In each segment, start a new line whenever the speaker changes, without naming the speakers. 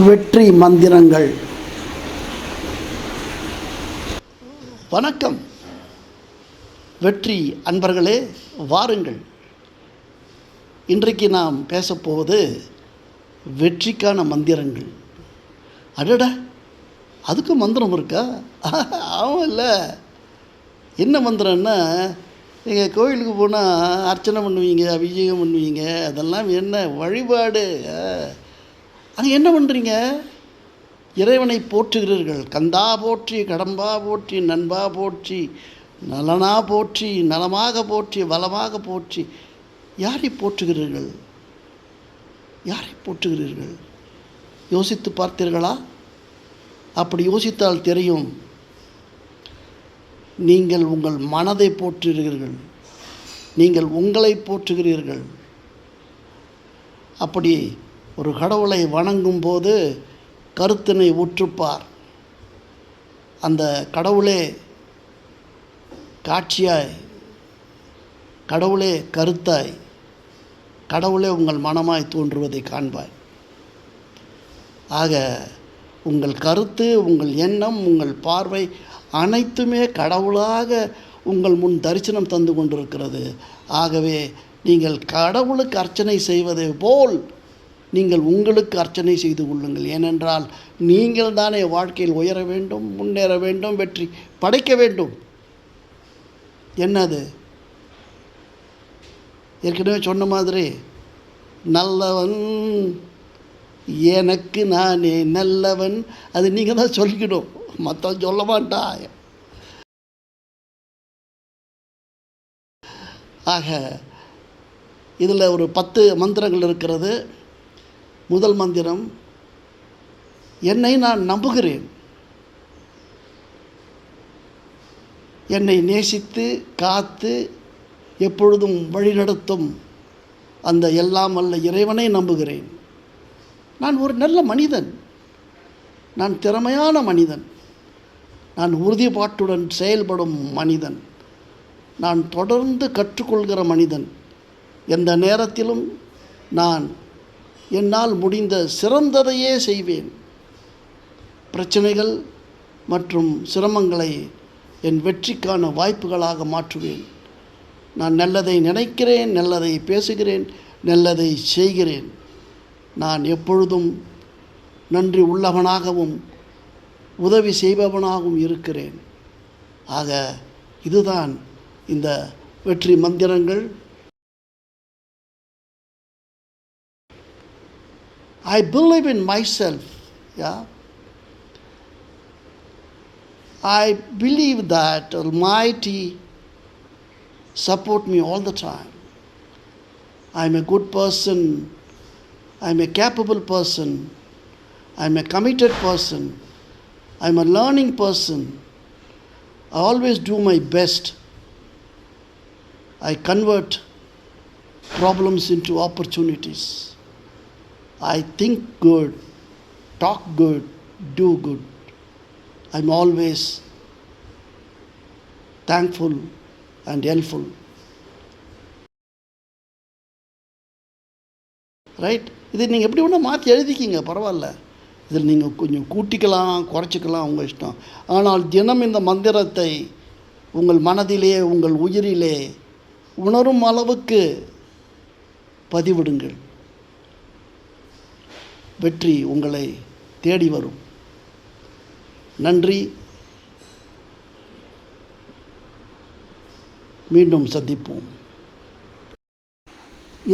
வெற்றி மந்திரங்கள். வணக்கம் வெற்றி அன்பர்களே, வாருங்கள். இன்றைக்கு நாம் பேசப்போவது வெற்றிக்கான மந்திரங்கள். அடடா, அதுக்கு மந்திரம் இருக்கா? ஆமாம் இல்லை. என்ன மந்திரம்னா, நீங்கள் கோயிலுக்கு போனால் அர்ச்சனை பண்ணுவீங்க, அபிஷேகம் பண்ணுவீங்க, அதெல்லாம் என்ன வழிபாடு. அங்கே என்ன பண்ணுறீங்க? இறைவனை போற்றுகிறீர்கள். கந்தா போற்றி, கடம்பா போற்றி, நண்பா போற்றி, நலனா போற்றி, நலமாக போற்றி, வளமாக போற்றி. யாரை போற்றுகிறீர்கள்? யாரை போற்றுகிறீர்கள்? யோசித்து பார்த்தீர்களா? அப்படி யோசித்தால் தெரியும், நீங்கள் உங்கள் மனதை போற்றுகிறீர்கள், நீங்கள் உங்களை போற்றுகிறீர்கள். அப்படி ஒரு கடவுளை வணங்கும் போது கருத்தினை உற்றுப்பார். அந்த கடவுளே காட்சியாய், கடவுளே கருத்தாய், கடவுளே உங்கள் மனமாய் தோன்றுவதை காண்பாய். ஆக உங்கள் கருத்து, உங்கள் எண்ணம், உங்கள் பார்வை அனைத்துமே கடவுளாக உங்கள் முன் தரிசனம் தந்து கொண்டிருக்கிறது. ஆகவே நீங்கள் கடவுளுக்கு அர்ச்சனை செய்வதை போல் நீங்கள் உங்களுக்கு அர்ச்சனை செய்து கொள்ளுங்கள். ஏனென்றால் நீங்கள் தானே வாழ்க்கையில் உயர வேண்டும், முன்னேற வேண்டும், வெற்றி படைக்க வேண்டும். என்னது? ஏற்கனவே சொன்ன மாதிரி, நல்லவன் எனக்கு நானே நல்லவன், அது நீங்கள் தான் சொல்லிக்கணும், மற்றவன் சொல்ல மாட்டா. ஆக இதில் ஒரு 10 மந்திரங்கள் இருக்கிறது. முதல் மந்திரம், என்னை நான் நம்புகிறேன். என்னை நேசித்து காத்து எப்பொழுதும் வழிநடத்தும் அந்த எல்லாம் வல்ல இறைவனை நம்புகிறேன். நான் ஒரு நல்ல மனிதன், நான் திறமையான மனிதன், நான் உறுதிப்பாட்டுடன் செயல்படும் மனிதன், நான் தொடர்ந்து கற்றுக்கொள்கிற மனிதன். எந்த நேரத்திலும் நான் என்னால் முடிந்த சிறந்ததையே செய்வேன். பிரச்சனைகள் மற்றும் சிரமங்களை என் வெற்றிக்கான வாய்ப்புகளாக மாற்றுவேன். நான் நல்லதை நினைக்கிறேன், நல்லதை பேசுகிறேன், நல்லதை செய்கிறேன். நான் எப்பொழுதும் நன்றி உள்ளவனாகவும் உதவி செய்பவனாகவும் இருக்கிறேன். ஆக இதுதான் இந்த வெற்றி மந்திரங்கள். I believe in myself. Yeah. I believe that Almighty support me all the time. I'm a good person. I'm a capable person. I'm a committed person. I'm a learning person. I always do my best. I convert problems into opportunities. I think good, talk good, do good. I'm always thankful and helpful. Right? இது நீங்கள் எப்படி வேணால் மாற்றி எழுதிக்கிங்க, பரவாயில்ல. இதில் நீங்கள் கொஞ்சம் கூட்டிக்கலாம், குறைச்சிக்கலாம், உங்கள் இஷ்டம். ஆனால் தினம் இந்த மந்திரத்தை உங்கள் மனதிலே, உங்கள் உயிரிலே உணரும் அளவுக்கு பதிவிடுங்கள். வெற்றி உங்களை தேடி வரும். நன்றி. மீண்டும் சந்திப்போம்.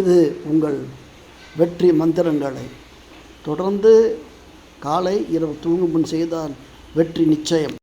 இது உங்கள் வெற்றி மந்திரங்களை தொடர்ந்து காலை இரவு தூங்கும் முன் செய்தால் வெற்றி நிச்சயம்.